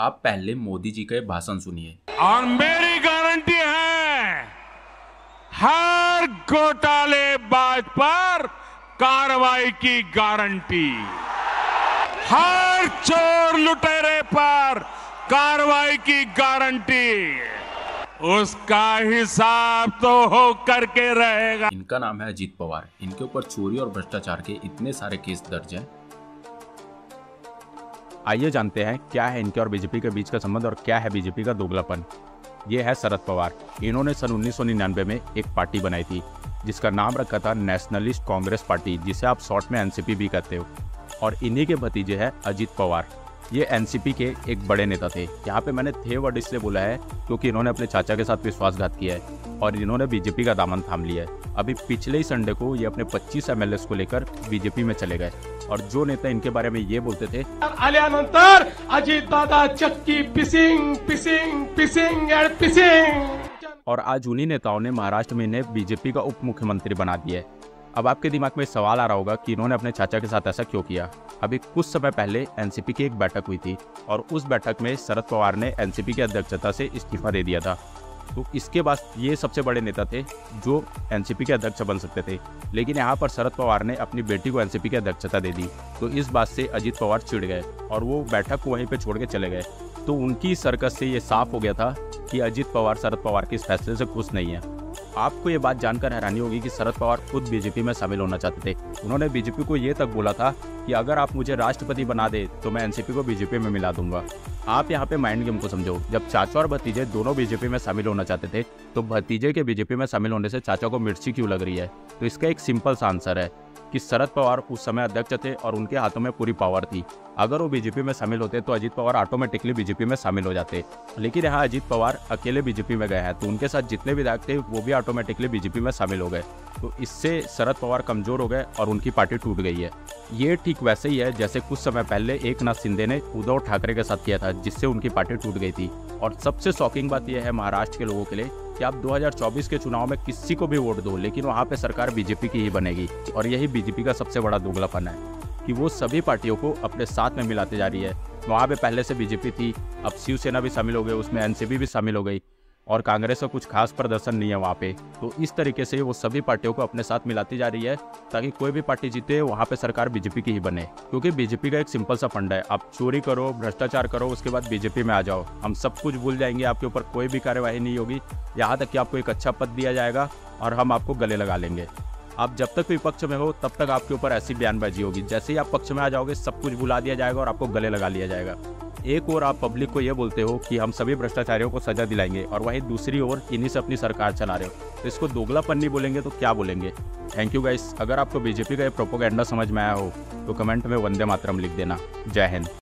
आप पहले मोदी जी का ये भाषण सुनिए। और मेरी गारंटी है, हर घोटालेबाज पर कार्रवाई की गारंटी, हर चोर लुटेरे पर कार्रवाई की गारंटी, उसका हिसाब तो हो करके रहेगा। इनका नाम है अजीत पवार। इनके ऊपर चोरी और भ्रष्टाचार के इतने सारे केस दर्ज हैं। आइए जानते हैं क्या है इनके और बीजेपी के बीच का संबंध और क्या है बीजेपी का दोगलापन। ये है शरद पवार। इन्होंने सन 1999 में एक पार्टी बनाई थी जिसका नाम रखा था नेशनलिस्ट कांग्रेस पार्टी, जिसे आप शॉर्ट में एनसीपी भी कहते हो। और इन्हीं के भतीजे हैं अजीत पवार। ये एनसीपी के एक बड़े नेता थे। यहाँ पे मैंने थे वर्ड इसलिए बोला है क्योंकि इन्होंने अपने चाचा के साथ विश्वासघात किया है और इन्होंने बीजेपी का दामन थाम लिया है। अभी पिछले ही संडे को ये अपने 25 एमएलएस को लेकर बीजेपी में चले गए और जो नेता इनके बारे में ये बोलते थे, आल्यानंतर अजित दादा चक्की pissing pissing pissing and pissing, और आज उन्हीं नेताओं ने महाराष्ट्र में इन्हें बीजेपी का उप मुख्यमंत्री बना दिया है। अब आपके दिमाग में सवाल आ रहा होगा कि इन्होंने अपने चाचा के साथ ऐसा क्यों किया। अभी कुछ समय पहले एनसीपी की एक बैठक हुई थी और उस बैठक में शरद पवार ने एनसीपी की अध्यक्षता से इस्तीफा दे दिया था। तो इसके बाद ये सबसे बड़े नेता थे जो एनसीपी के अध्यक्ष बन सकते थे, लेकिन यहाँ पर शरद पवार ने अपनी बेटी को एनसीपी की अध्यक्षता दे दी। तो इस बात से अजीत पवार चिढ़ गए और वो बैठक को वहीं पे छोड़ के चले गए। तो उनकी सर्कस से ये साफ हो गया था कि अजीत पवार शरद पवार के इस फैसले से खुश नहीं है। आपको ये बात जानकर हैरानी होगी कि शरद पवार खुद बीजेपी में शामिल होना चाहते थे। उन्होंने बीजेपी को ये तक बोला था कि अगर आप मुझे राष्ट्रपति बना दे तो मैं एनसीपी को बीजेपी में मिला दूंगा। आप यहाँ पे माइंड गेम को समझो। जब चाचा और भतीजे दोनों बीजेपी में शामिल होना चाहते थे तो भतीजे के बीजेपी में शामिल होने से चाचा को मिर्ची क्यों लग रही है? तो इसका एक सिंपल सा आंसर है कि शरद पवार उस समय अध्यक्ष थे और उनके हाथों में पूरी पावर थी। अगर वो बीजेपी में शामिल होते तो अजीत पवार ऑटोमेटिकली बीजेपी में शामिल हो जाते, लेकिन यहाँ अजीत पवार अकेले बीजेपी में गए हैं तो उनके साथ जितने विधायक थे वो भी ऑटोमेटिकली बीजेपी में शामिल हो गए। तो इससे शरद पवार कमजोर हो गए और उनकी पार्टी टूट गई है। ये ठीक वैसे ही है जैसे कुछ समय पहले एकनाथ शिंदे ने उद्धव ठाकरे के साथ किया था, जिससे उनकी पार्टी टूट गई थी। और सबसे शॉकिंग बात यह है महाराष्ट्र के लोगों के लिए कि आप 2024 के चुनाव में किसी को भी वोट दो, लेकिन वहाँ पे सरकार बीजेपी की ही बनेगी। और यही बीजेपी का सबसे बड़ा दोगलापन है कि वो सभी पार्टियों को अपने साथ में मिलाते जा रही है। वहाँ पे पहले से बीजेपी थी, अब शिवसेना भी शामिल हो गई, उसमें एनसीपी भी शामिल हो गई और कांग्रेस का कुछ खास प्रदर्शन नहीं है वहाँ पे। तो इस तरीके से वो सभी पार्टियों को अपने साथ मिलाती जा रही है ताकि कोई भी पार्टी जीते वहाँ पे सरकार बीजेपी की ही बने। क्योंकि बीजेपी का एक सिंपल सा फंडा है, आप चोरी करो, भ्रष्टाचार करो, उसके बाद बीजेपी में आ जाओ, हम सब कुछ भूल जाएंगे, आपके ऊपर कोई भी कार्यवाही नहीं होगी, यहाँ तक कि आपको एक अच्छा पद दिया जाएगा और हम आपको गले लगा लेंगे। आप जब तक विपक्ष में हो तब तक आपके ऊपर ऐसी बयानबाजी होगी, जैसे ही आप पक्ष में आ जाओगे सब कुछ भुला दिया जाएगा और आपको गले लगा लिया जाएगा। एक ओर आप पब्लिक को ये बोलते हो कि हम सभी भ्रष्टाचारियों को सजा दिलाएंगे और वहीं दूसरी ओर इन्हीं से अपनी सरकार चला रहे हो। तो इसको दोगलापन नहीं बोलेंगे तो क्या बोलेंगे? Thank you guys. अगर आपको बीजेपी का ये प्रोपेगेंडा समझ में आया हो तो कमेंट में वंदे मातरम लिख देना। जय हिंद।